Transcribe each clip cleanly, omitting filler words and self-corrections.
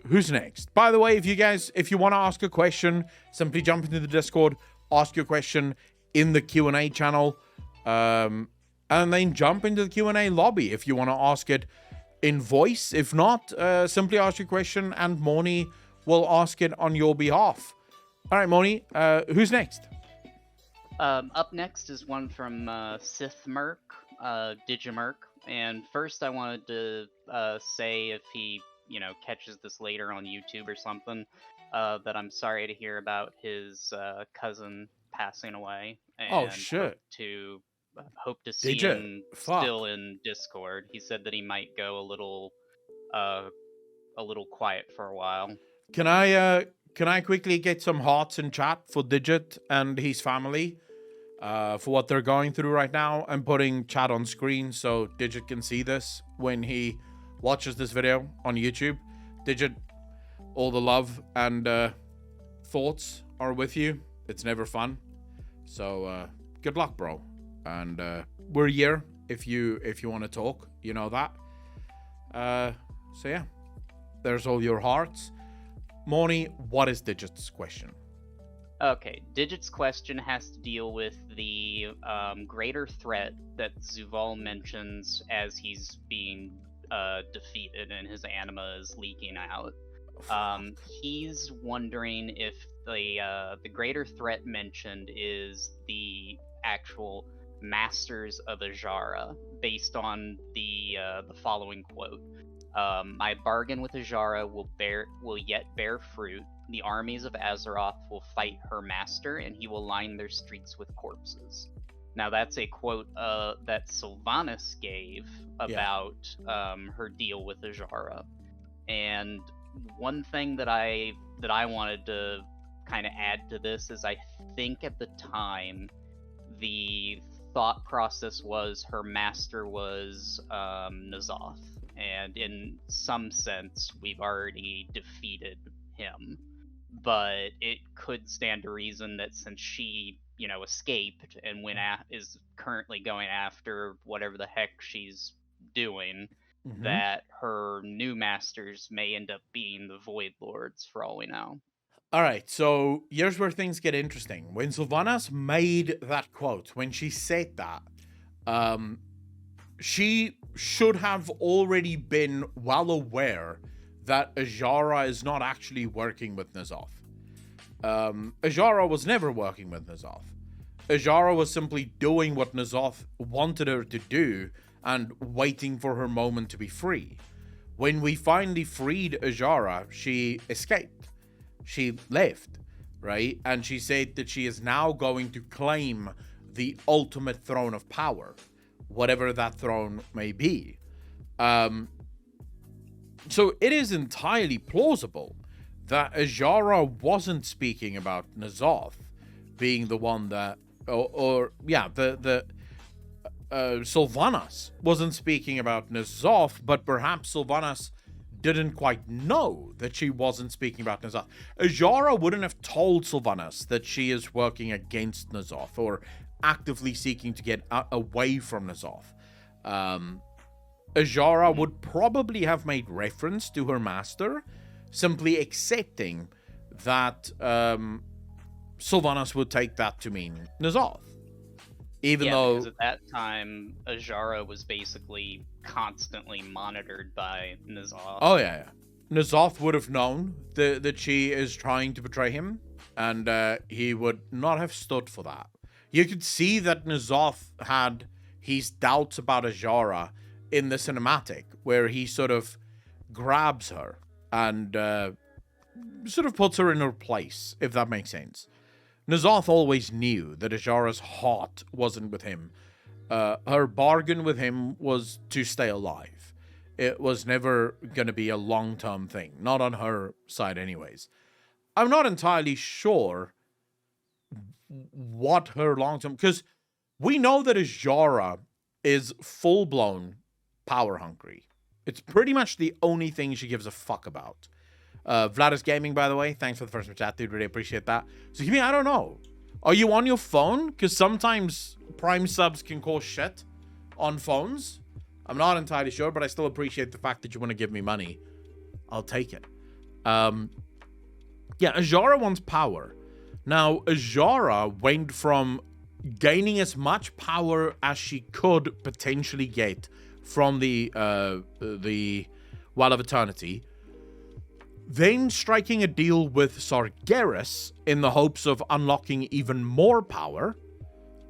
who's next? By the way, if you want to ask a question, simply jump into the Discord, ask your question in the Q&A channel, and then jump into the Q&A lobby if you want to ask it in voice. If not, simply ask your question and Moni will ask it on your behalf. All right, Moni, who's next? Up next is one from Sith Merc, Digimerc. And first I wanted to say, if he, catches this later on YouTube or something, that I'm sorry to hear about his cousin passing away. And Oh, shit. hope to see him still in Discord. He said that he might go a little quiet for a while. Can I quickly get some hearts in chat for Digit and his family for what they're going through right now? I'm putting chat on screen so Digit can see this when he watches this video on YouTube. Digit, all the love and thoughts are with you. It's never fun. So good luck, bro. And we're here if you want to talk, you know that. So yeah, there's all your hearts. Moni, what is Digit's question? Okay, Digit's question has to deal with the greater threat that Zuval mentions as he's being defeated and his anima is leaking out. He's wondering if the greater threat mentioned is the actual Masters of Azshara, based on the following quote. My bargain with Azshara will yet bear fruit. The armies of Azeroth will fight her master, and he will line their streets with corpses. Now that's a quote that Sylvanas gave about her deal with Azshara. And one thing that I wanted to kind of add to this is, I think at the time the thought process was her master was N'Zoth, and in some sense we've already defeated him, but it could stand to reason that since she escaped and is currently going after whatever the heck she's doing, that her new masters may end up being the Void Lords, for all we know. All right, so here's where things get interesting. When Sylvanas made that quote, when she said that, she should have already been well aware that Azshara is not actually working with N'Zoth. Azshara was never working with N'Zoth. Azshara was simply doing what N'Zoth wanted her to do and waiting for her moment to be free. When we finally freed Azshara, she escaped. She left, right? And she said that she is now going to claim the ultimate throne of power, whatever that throne may be. So it is entirely plausible that Azshara wasn't speaking about N'Zoth being the one that, Sylvanas wasn't speaking about N'Zoth, but perhaps Sylvanas didn't quite know that she wasn't speaking about N'Zoth. Azshara wouldn't have told Sylvanas that she is working against N'Zoth or actively seeking to get away from N'Zoth. Azshara would probably have made reference to her master, simply accepting that Sylvanas would take that to mean N'Zoth. Even though because at that time Azshara was basically constantly monitored by N'Zoth. Oh yeah. N'Zoth would have known that she is trying to betray him, and he would not have stood for that. You could see that N'Zoth had his doubts about Azshara in the cinematic, where he sort of grabs her and sort of puts her in her place, if that makes sense. N'Zoth always knew that Azshara's heart wasn't with him. Her bargain with him was to stay alive. It was never going to be a long-term thing, not on her side anyways. I'm not entirely sure what her long-term... Because we know that Azshara is full-blown power-hungry. It's pretty much the only thing she gives a fuck about. Vladis Gaming, by the way, thanks for the first chat, dude. Really appreciate that. So, Kimi, I don't know. Are you on your phone? Because sometimes Prime subs can cause shit on phones. I'm not entirely sure, but I still appreciate the fact that you want to give me money. I'll take it. Yeah, Azshara wants power. Now, Azshara went from gaining as much power as she could potentially get from the Well of Eternity, then striking a deal with Sargeras in the hopes of unlocking even more power,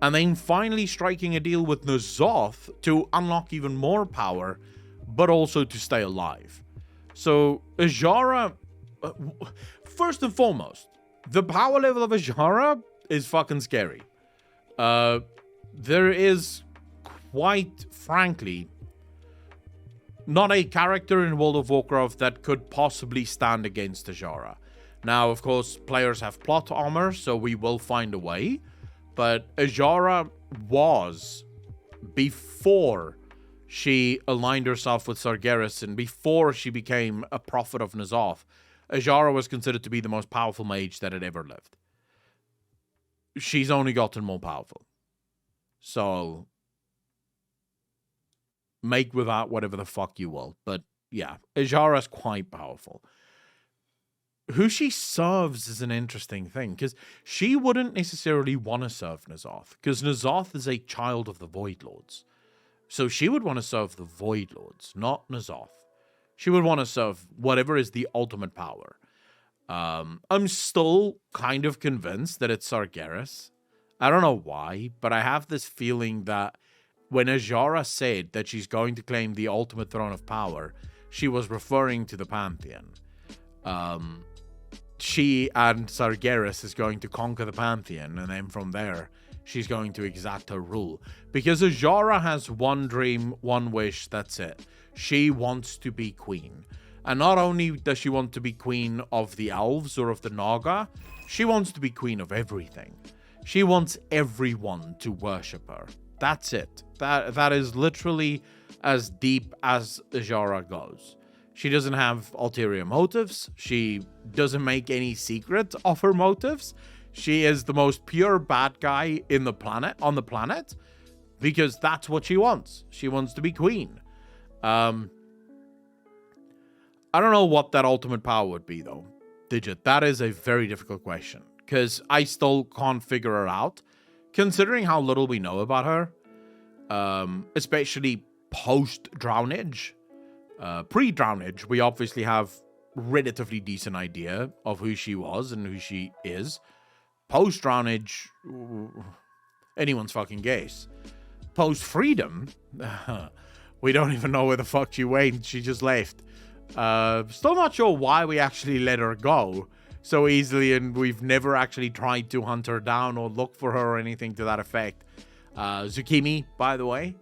and then finally striking a deal with N'Zoth to unlock even more power, but also to stay alive. So Azshara, first and foremost, the power level of Azshara is fucking scary. There is, quite frankly, not a character in World of Warcraft that could possibly stand against Azshara. Now, of course, players have plot armor, so we will find a way. But Azshara was, before she aligned herself with Sargeras and before she became a prophet of N'Zoth, Azshara was considered to be the most powerful mage that had ever lived. She's only gotten more powerful. So make with that whatever the fuck you will. But yeah, Azshara is quite powerful. Who she serves is an interesting thing, because she wouldn't necessarily want to serve N'Zoth, because N'Zoth is a child of the Void Lords. So she would want to serve the Void Lords, not N'Zoth. She would want to serve whatever is the ultimate power. I'm still kind of convinced that it's Sargeras. I don't know why, but I have this feeling that when Azshara said that she's going to claim the ultimate throne of power, she was referring to the Pantheon. She and Sargeras is going to conquer the Pantheon, and then from there, she's going to exact her rule. Because Azshara has one dream, one wish, that's it. She wants to be queen. And not only does she want to be queen of the elves or of the Naga, she wants to be queen of everything. She wants everyone to worship her. That's it. That is literally as deep as Azshara goes. She doesn't have ulterior motives. She doesn't make any secret of her motives. She is the most pure bad guy on the planet, because that's what she wants. She wants to be queen. I don't know what that ultimate power would be, though, Digit. That is a very difficult question, because I still can't figure her out, considering how little we know about her, especially post-Drownage. Pre-Drownage, we obviously have relatively decent idea of who she was and who she is. Post-Drownage, anyone's fucking guess. Post-Freedom, we don't even know where the fuck she went. She just left. Still not sure why we actually let her go so easily, and we've never actually tried to hunt her down or look for her or anything to that effect. Zukimi, by the way,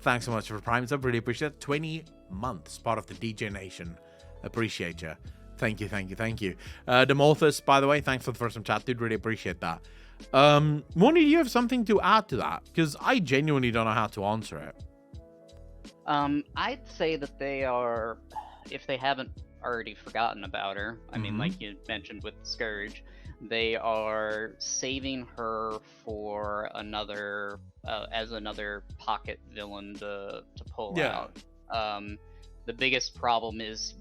thanks so much for Prime Sub. Really appreciate it. 20 months, part of the DJ Nation. Appreciate you. Thank you. Demorphus, by the way, thanks for the first time chat, dude. Really appreciate that. Moni, do you have something to add to that? Because I genuinely don't know how to answer it. I'd say that they are, if they haven't already forgotten about her, I mean, like you mentioned with Scourge, they are saving her for another, as another pocket villain to pull out. The biggest problem is,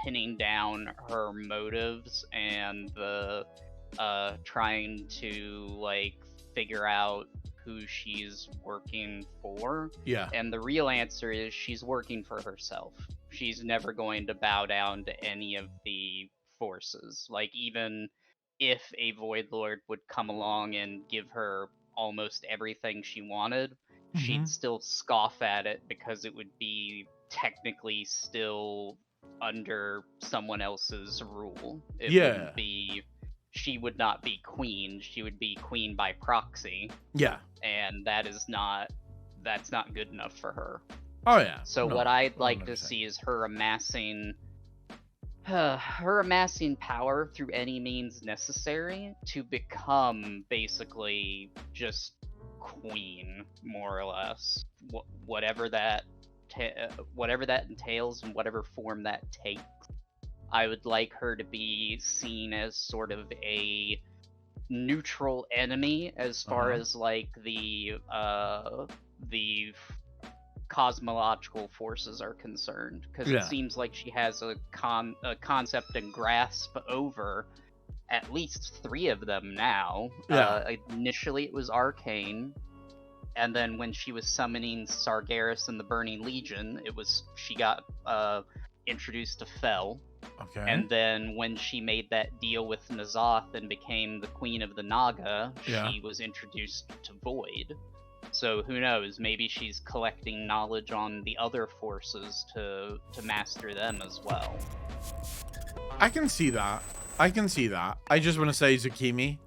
pinning down her motives and the trying to like figure out who she's working for. And the real answer is she's working for herself. She's never going to bow down to any of the forces. Like, even if a Void Lord would come along and give her almost everything she wanted, she'd still scoff at it because it would be technically still under someone else's rule. It wouldn't be, she would not be queen, she would be queen by proxy. And that's not good enough for her. So what I'd like to see is her amassing power through any means necessary to become basically just queen, more or less. Whatever that entails and whatever form that takes. I would like her to be seen as sort of a neutral enemy as far as like the cosmological forces are concerned, because Yeah. it seems like she has a concept and grasp over at least 3 of them now. Yeah. Initially it was arcane, and then when she was summoning Sargeras and the Burning Legion, she got introduced to Fel. Okay. And then when she made that deal with N'Zoth and became the Queen of the Naga, Yeah. she was introduced to Void. So who knows? Maybe she's collecting knowledge on the other forces to master them as well. I can see that. I just want to say, Zukimi,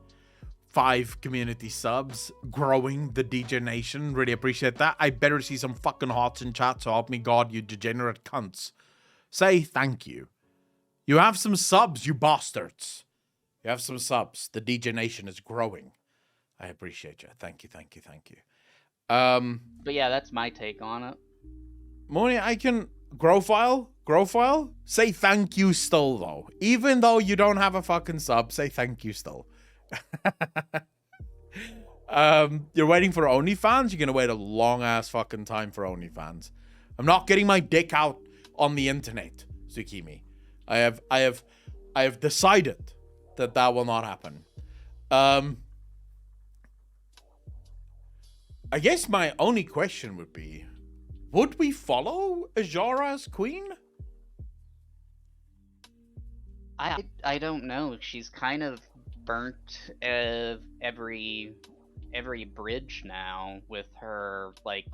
5 community subs, growing the DJ Nation. Really appreciate that. I better see some fucking hearts in chat, so help me God, you degenerate cunts. Say thank you. You have some subs, you bastards. You have some subs. The DJ Nation is growing. I appreciate you. Thank you. But yeah, that's my take on it. Moni, I can... Grow file? Say thank you still, though. Even though you don't have a fucking sub, say thank you still. You're waiting for OnlyFans? You're gonna wait a long-ass fucking time for OnlyFans. I'm not getting my dick out on the internet, Zukimi. I have decided that will not happen. I guess my only question would be, would we follow Azshara as queen? I don't know. She's kind of burnt every bridge now with her like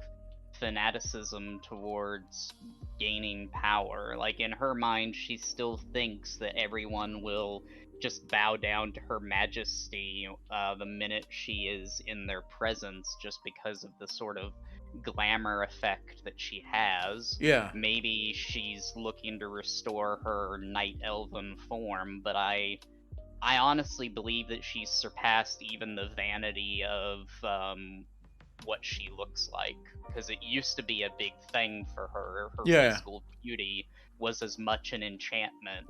fanaticism towards gaining power. Like in her mind, she still thinks that everyone will just bow down to her majesty the minute she is in their presence, just because of the sort of glamour effect that she has. Yeah. Maybe she's looking to restore her night elven form, but I honestly believe that she's surpassed even the vanity of what she looks like, because it used to be a big thing for her. Her physical beauty was as much an enchantment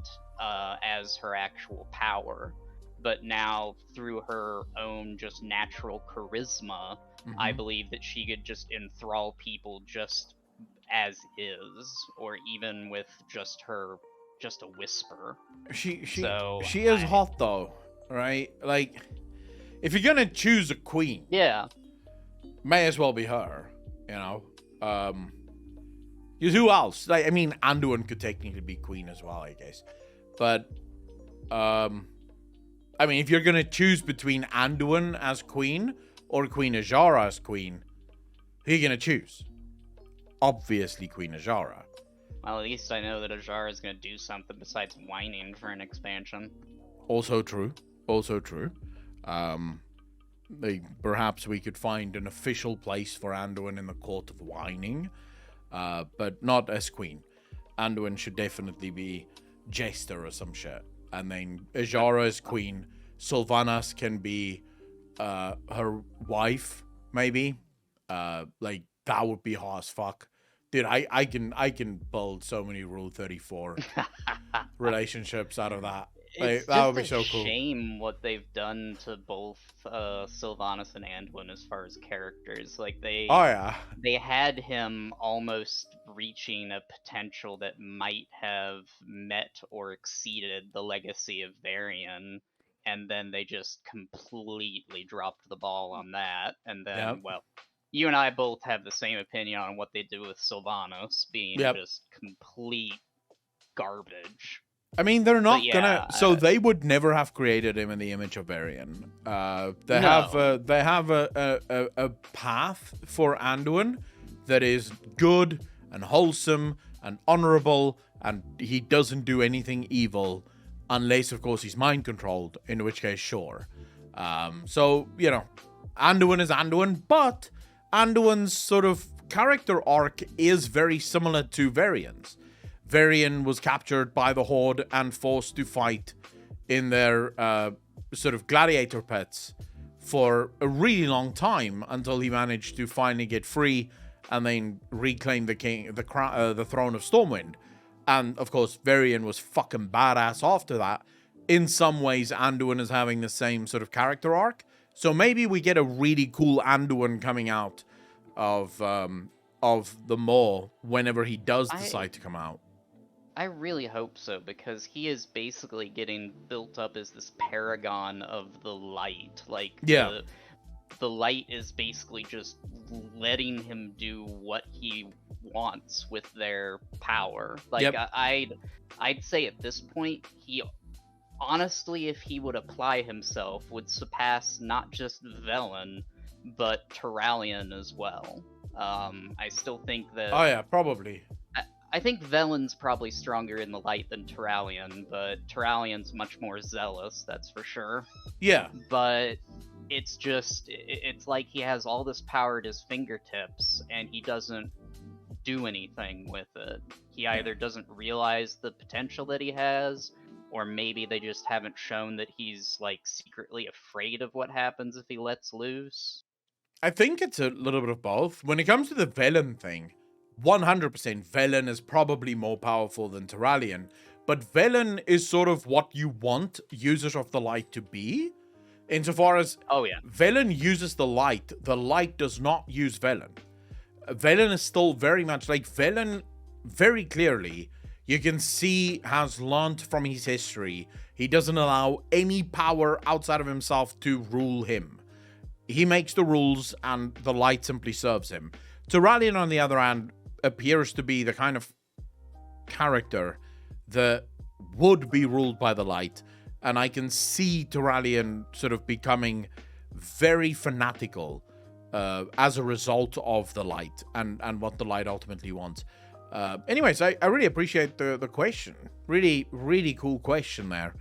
as her actual power. But now, through her own just natural charisma, I believe that she could just enthrall people just as is, or even with just a whisper. She is hot though, right? Like, if you're gonna choose a queen, yeah, may as well be her, you know. Because who else? Like, I mean, Anduin could technically be queen as well, I guess. But, I mean, if you're gonna choose between Anduin as queen or Queen Azshara as queen, who are you gonna choose? Obviously, Queen Azshara. Well, at least I know that Azshara is gonna do something besides whining for an expansion. Also true. Perhaps we could find an official place for Anduin in the Court of Whining, but not as queen. Anduin should definitely be jester or some shit. And then Azshara is queen. Sylvanas can be her wife, maybe. Like, that would be hot as fuck. Dude, I can build so many Rule 34 relationships out of that. Like, that would be so cool. It's a shame what they've done to both Sylvanas and Anduin as far as characters. Like they had him almost reaching a potential that might have met or exceeded the legacy of Varian, and then they just completely dropped the ball on that. And then, well, you and I both have the same opinion on what they do with Sylvanas being just complete garbage. I mean, they're not gonna. So they would never have created him in the image of Varian. They have a path for Anduin that is good and wholesome and honorable, and he doesn't do anything evil, unless of course he's mind controlled. In which case, sure. So you know, Anduin is Anduin, but Anduin's sort of character arc is very similar to Varian's. Varian was captured by the Horde and forced to fight in their sort of gladiator pits for a really long time until he managed to finally get free and then reclaim the throne of Stormwind. And of course, Varian was fucking badass after that. In some ways, Anduin is having the same sort of character arc. So maybe we get a really cool Anduin coming out of of the Maw whenever he does decide to come out. I really hope so, because he is basically getting built up as this paragon of the light. Like, Yeah. the light is basically just letting him do what he wants with their power. Like, Yep. I'd say at this point, he honestly, if he would apply himself, would surpass not just Velen, but Turalyon as well. I still think that... Oh yeah, probably. I think Velen's probably stronger in the light than Turalyon, but Turalyon's much more zealous, that's for sure. Yeah. But it's just, it's like he has all this power at his fingertips, and he doesn't do anything with it. He either doesn't realize the potential that he has, or maybe they just haven't shown that he's, like, secretly afraid of what happens if he lets loose. I think it's a little bit of both. When it comes to the Velen thing, 100% Velen is probably more powerful than Turalyon, but Velen is sort of what you want users of the light to be. Insofar as Velen uses the light does not use Velen. Velen is still very much like Velen, very clearly, you can see has learned from his history. He doesn't allow any power outside of himself to rule him. He makes the rules and the light simply serves him. Turalyon, on the other hand, appears to be the kind of character that would be ruled by the light, and I can see Turalyon sort of becoming very fanatical as a result of the light and what the light ultimately wants. Anyways, I really appreciate the question. Really, really cool question there.